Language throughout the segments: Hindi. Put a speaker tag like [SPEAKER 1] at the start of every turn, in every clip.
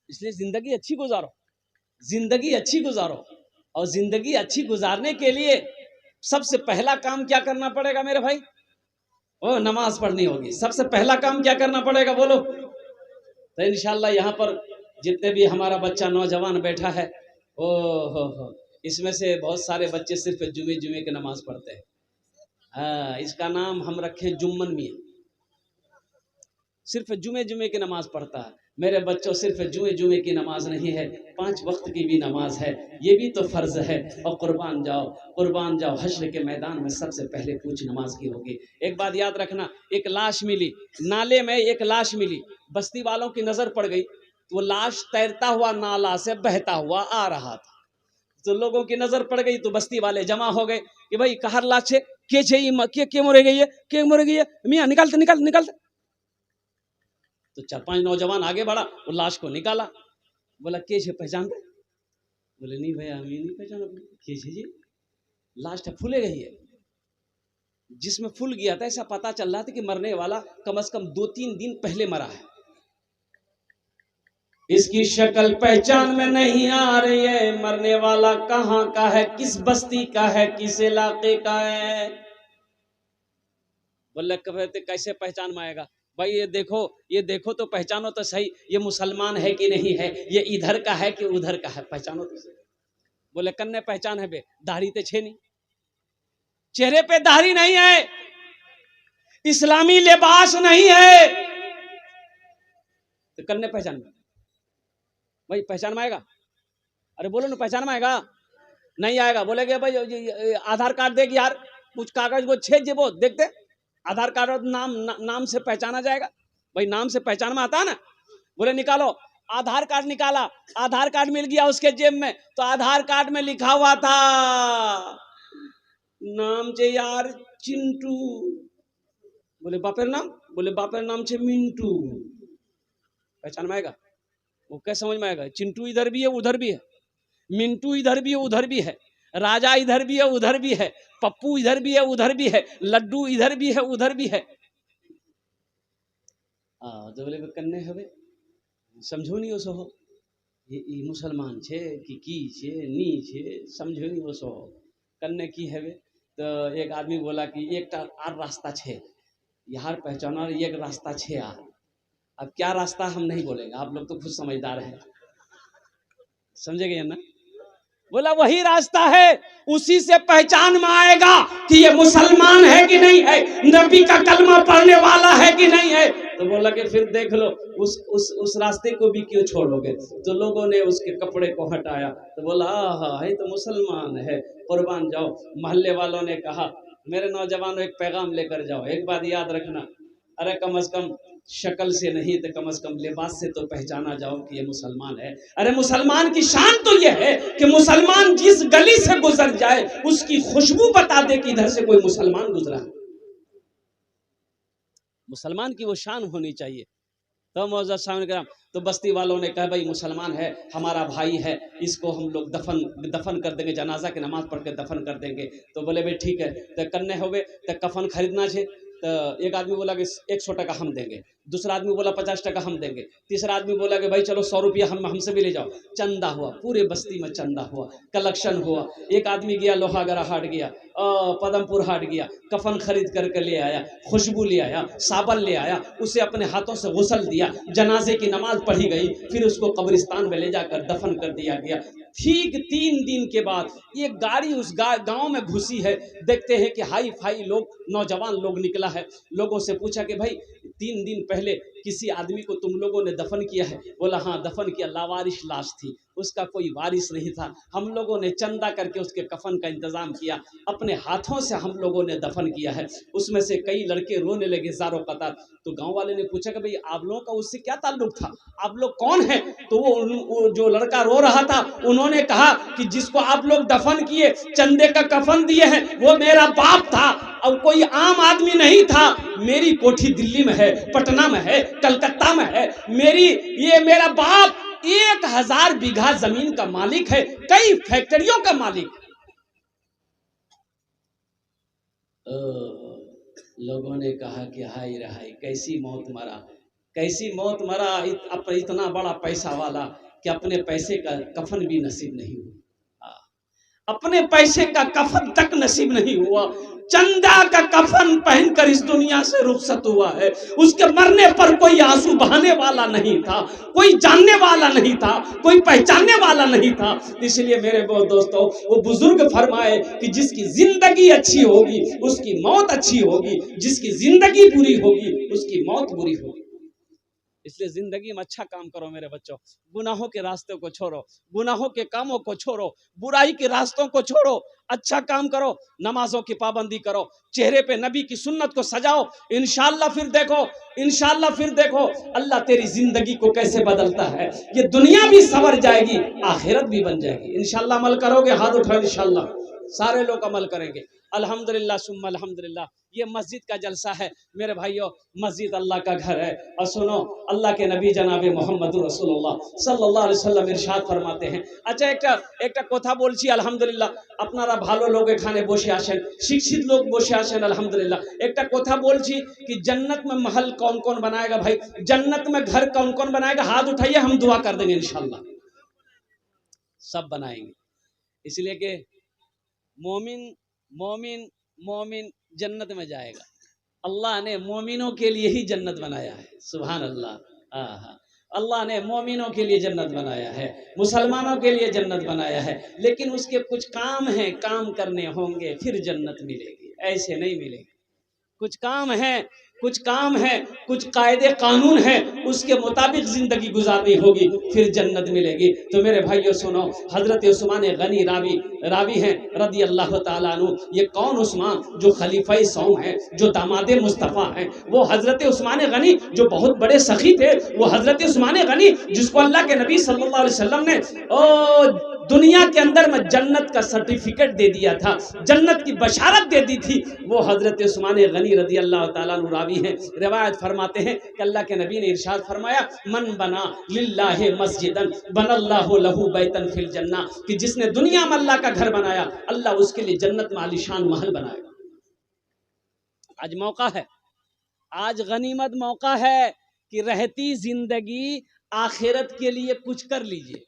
[SPEAKER 1] इसलिए जिंदगी अच्छी गुजारो, जिंदगी अच्छी गुजारो। और जिंदगी अच्छी गुजारने के लिए सबसे पहला काम क्या करना पड़ेगा मेरे भाई? ओ, नमाज पढ़नी होगी। सबसे पहला काम क्या करना पड़ेगा बोलो? तो इंशाल्लाह यहाँ पर जितने भी हमारा बच्चा नौजवान बैठा है, ओ हो, इसमें से बहुत सारे बच्चे सिर्फ जुमे जुमे की नमाज पढ़ते हैं। हाँ, इसका नाम हम रखे जुम्मन मियाँ। सिर्फ जुमे जुमे की नमाज पढ़ता है। मेरे बच्चों, सिर्फ जुमे जुमे की नमाज नहीं है, 5 वक्त की भी नमाज है, ये भी तो फर्ज है। और कुर्बान जाओ, हश्र के मैदान में सबसे पहले पूछ नमाज की होगी। एक बात याद रखना, एक लाश मिली नाले में, एक लाश मिली, बस्ती वालों की नजर पड़ गई, तो वो लाश तैरता हुआ नाला से बहता हुआ आ रहा था। तो लोगों की नजर पड़ गई तो बस्ती वाले जमा हो गए कि भाई कहर लाश है, के मरे गई है, के मरे गई है, मियाँ निकालते निकालते निकालते। तो 4-5 नौजवान आगे बढ़ा, वो लाश को निकाला। बोला के छे पहचान? बोले नहीं भैया, हम नहीं पहचाना। के छे जी? लाश फूले गई है। जिसमें फूल गया था, ऐसा पता चल रहा था कि मरने वाला कम से कम 2-3 दिन पहले मरा है। इसकी शक्ल पहचान में नहीं आ रही है, मरने वाला कहाँ का है, किस बस्ती का है, किस इलाके का है। बोले कैसे पहचान में आएगा? भाई ये देखो तो पहचानो तो सही, ये मुसलमान है कि नहीं है, ये इधर का है कि उधर का है, पहचानो तो सही। बोले कन्ने पहचान है बे, दाढ़ी ते छे नहीं, चेहरे पे दाढ़ी नहीं है, इस्लामी लिबास नहीं है, तो कन्ने पहचान में? भाई पहचान में आएगा? अरे बोलो ना, पहचान में आएगा? नहीं आएगा। बोलेगे भाई आधार कार्ड देख यार, कुछ कागज को छेद जे वो देखते, आधार कार्ड और नाम से पहचाना जाएगा। भाई नाम से पहचान में आता है ना। बोले निकालो, आधार कार्ड निकाला, आधार कार्ड मिल गया उसके जेब में, तो आधार कार्ड में लिखा हुआ था नाम जे यार चिंटू। बोले बापेर नाम? बोले बापेर नाम छे मिंटू। पहचान में आएगा? वो कैसे समझ में आएगा? चिंटू इधर भी है उधर भी है, मिंटू इधर भी है उधर भी है, राजा इधर भी है उधर भी है, पप्पू इधर भी है उधर भी है, लड्डू इधर भी है उधर भी है। तो बोले कन्ने हवे समझो नहीं ओसो हो, ये मुसलमान छे कि की छे नी छे, समझो नहीं ओसो हो, कन्ने की हवे। तो एक आदमी बोला कि एक आर रास्ता छे यार, पहचाना एक रास्ता छे यार। अब क्या रास्ता हम नहीं बोलेंगे, आप लोग तो खुद समझदार हैं, समझेंगे ना। बोला वही रास्ता है, उसी से पहचान में आएगा कि ये मुसलमान है कि नहीं है, नबी का कलमा पढ़ने वाला है कि नहीं है। तो बोला कि फिर देख लो उस रास्ते को भी क्यों छोड़ोगे। तो लोगों ने उसके कपड़े को हटाया, तो बोला हाँ है तो मुसलमान है, कुर्बान जाओ। मोहल्ले वालों ने कहा मेरे नौजवानों एक पैगाम लेकर जाओ, एक बात याद रखना, अरे कम से कम शक्ल से नहीं तो कम से कम लिबास से तो पहचाना जाओ कि ये मुसलमान है। अरे मुसलमान की शान तो ये है कि मुसलमान जिस गली से गुजर जाए उसकी खुशबू बता दे कि इधर से कोई मुसलमान गुजरा है। मुसलमान की वो शान होनी चाहिए। तो मौजूद सामने तो बस्ती वालों ने कहा भाई मुसलमान है, हमारा भाई है, इसको हम लोग दफन कर देंगे, जनाजा की नमाज पढ़ के दफन कर देंगे। तो बोले भाई ठीक है, तो कन्ने होवे तो कफन खरीदना छे। तो एक आदमी बोला कि 100 टका हम देंगे, दूसरा आदमी बोला 50 टका हम देंगे, तीसरा आदमी बोला कि भाई चलो 100 रुपया हमसे भी ले जाओ। चंदा हुआ, पूरे बस्ती में चंदा हुआ, कलेक्शन हुआ। एक आदमी गया लोहागड़ा हाट गया, पदमपुर हाट गया, कफन खरीद करके ले आया, खुशबू ले आया, साबन ले आया, उसे अपने हाथों से गुसल दिया, जनाजे की नमाज पढ़ी गई, फिर उसको कब्रिस्तान में ले जाकर दफन कर दिया गया। ठीक 3 दिन के बाद एक गाड़ी उस गांव में घुसी है। देखते हैं कि हाई फाई लोग, नौजवान लोग निकला है। लोगों से पूछा कि भाई 3 दिन पहले किसी आदमी को तुम लोगों ने दफन किया है? बोला हाँ दफन किया, लावारिश लाश थी, उसका कोई वारिस नहीं था, हम लोगों ने चंदा करके उसके कफन का इंतजाम किया, अपने हाथों से हम लोगों ने दफन किया है। उसमें से कई लड़के रोने लगे ज़ारो कतार। तो गांव वाले ने पूछा कि भाई आप लोगों का उससे क्या ताल्लुक था, आप लोग कौन हैं? तो वो जो लड़का रो रहा था उन्होंने कहा कि जिसको आप लोग दफन किए, चंदे का कफन दिए हैं, वो मेरा बाप था, और कोई आम आदमी नहीं था। मेरी कोठी दिल्ली में है, पटना में है, कलकत्ता में है, मेरा बाप 1000 बीघा जमीन का मालिक है, कई फैक्ट्रियों का मालिक। लोगों ने कहा कि हाय रहाय कैसी मौत मरा, कैसी मौत मरा, इतना बड़ा पैसा वाला कि अपने पैसे का कफन भी नसीब नहीं हुआ, अपने पैसे का कफन तक नसीब नहीं हुआ, चंदा का कफन पहनकर इस दुनिया से रुखसत हुआ है। उसके मरने पर कोई आंसू बहाने वाला नहीं था, कोई जानने वाला नहीं था, कोई पहचानने वाला नहीं था। इसलिए मेरे दोस्तों, वो बुजुर्ग फरमाए कि जिसकी जिंदगी अच्छी होगी उसकी मौत अच्छी होगी, जिसकी जिंदगी बुरी होगी उसकी मौत बुरी होगी। इसलिए जिंदगी में अच्छा काम करो मेरे बच्चों, गुनाहों के रास्तों को छोड़ो, गुनाहों के कामों को छोड़ो, बुराई के रास्तों को छोड़ो, अच्छा काम करो, नमाजों की पाबंदी करो, चेहरे पे नबी की सुन्नत को सजाओ। इंशाअल्लाह फिर देखो अल्लाह तेरी जिंदगी को कैसे बदलता है। ये दुनिया भी संवर जाएगी, आखिरत भी बन जाएगी। इंशाअल्लाह अमल करोगे, हाथ उठाओ, इंशाअल्लाह सारे लोग अमल करेंगे। अल्हम्दुलिल्लाह सुम्मा अल्हम्दुलिल्लाह। ये मस्जिद का जलसा है मेरे भाइयों, मस्जिद अल्लाह का घर है। और सुनो, अल्लाह के नबी जनाब मोहम्मद रसूलुल्लाह सल्लल्लाहु अलैहि वसल्लम इरशाद फरमाते हैं। अच्छा, একটা কথা বলছি আলহামদুলিল্লাহ, আপনারা ভালো লোক এখানে বসে আছেন, শিক্ষিত লোক বসে আছেন আলহামদুলিল্লাহ। একটা কথা বলছি कि जन्नत में महल कौन कौन बनाएगा भाई, जन्नत में घर कौन कौन बनाएगा, हाथ उठाइए, हम दुआ कर देंगे इंशाअल्लाह। सब बनाएंगे, इसलिए कि मोमिन मोमिन मोमिन जन्नत में जाएगा। अल्लाह ने मोमिनों के लिए ही जन्नत बनाया है, सुभान अल्लाह। अल्लाह ने मोमिनों के लिए जन्नत बनाया है, मुसलमानों के लिए जन्नत बनाया है, लेकिन उसके कुछ काम हैं, काम करने होंगे फिर जन्नत मिलेगी, ऐसे नहीं मिलेगी। कुछ काम है, कुछ कायदे कानून है, उसके मुताबिक जिंदगी गुजारनी होगी, फिर जन्नत मिलेगी। तो मेरे भाइयों सुनो, हजरत उस्मान गनी रावी हैं रदी अल्लाह ताला अन्हु। ये कौन उस्मान? जो खलीफा सौम है, जो दामादे मुस्तफ़ा हैं, वो हजरत उस्मान गनी जो बहुत बड़े सखी थे, वो हजरत उस्मान गनी जिसको अल्लाह के नबी सल्लल्लाहु अलैहि वसल्लम ने दुनिया के अंदर में जन्नत का सर्टिफिकेट दे दिया था, जन्नत की बशारत दे दी थी, वो हजरत उस्मान गनी रदी अल्लाह ताला अन्हु रावी हैं। रिवायत फरमाते हैं कि अल्लाह के नबी ने इरशाद फरमाया, मन बना लिल्लाहि मस्जिदन बनल्लाहु लहू बैतन फिल जन्ना, कि जिसने दुनिया में अल्लाह का घर बनाया, अल्लाह उसके लिए जन्नत में आलीशान महल बनाएगा। आज मौका है, आज गनीमत मौका है कि रहती जिंदगी आखिरत के लिए कुछ कर लीजिए।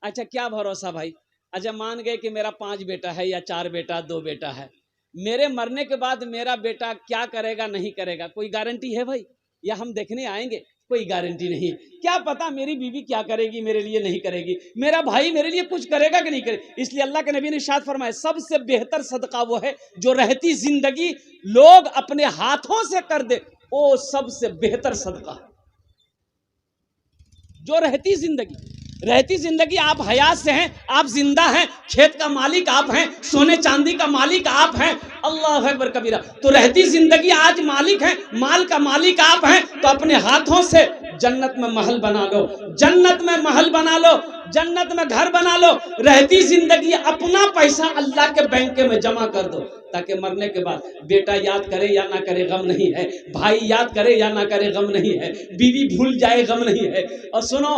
[SPEAKER 1] अच्छा, क्या भरोसा भाई, अच्छा मान गए कि मेरा 5 बेटा है या 4 बेटा 2 बेटा है, मेरे मरने के बाद मेरा बेटा क्या करेगा नहीं करेगा, कोई गारंटी है भाई? या हम देखने आएंगे? कोई गारंटी नहीं। क्या पता मेरी बीवी क्या करेगी, मेरे लिए नहीं करेगी, मेरा भाई मेरे लिए कुछ करेगा कि नहीं करेगा। इसलिए अल्लाह के नबी ने इरशाद फरमाया, सबसे बेहतर सदका वो है जो रहती जिंदगी लोग अपने हाथों से कर दे, वो सबसे बेहतर सदका है। जो रहती जिंदगी आप हयात से हैं, आप जिंदा हैं, खेत का मालिक आप हैं, सोने चांदी का मालिक आप हैं, अल्लाह अकबर कबीरा। तो रहती जिंदगी आज मालिक है, माल का मालिक आप हैं, तो अपने हाथों से जन्नत में महल बना लो, जन्नत में महल बना लो, जन्नत में घर बना लो। रहती जिंदगी अपना पैसा अल्लाह के बैंक में जमा कर दो, ताकि मरने के बाद बेटा याद करे या ना करे गम नहीं है, भाई याद करे या ना करे गम नहीं है, बीवी भूल जाए गम नहीं है। और सुनो,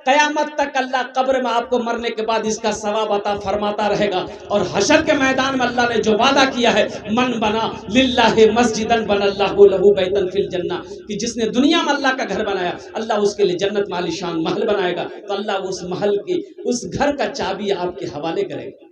[SPEAKER 1] कयामत तक अल्लाह कब्र में आपको मरने के बाद इसका सवाब अता फरमाता रहेगा। और हशर के मैदान में अल्लाह ने जो वादा किया है, मन बना लिल्लाहि मस्जिदन बनल्लाहु लहू बैतन फिल जन्ना, कि जिसने दुनिया में अल्लाह का घर बनाया, अल्लाह उसके लिए जन्नत में आलीशान महल बनाएगा। तो अल्लाह उस महल की, उस घर का चाबी आपके हवाले करेगा।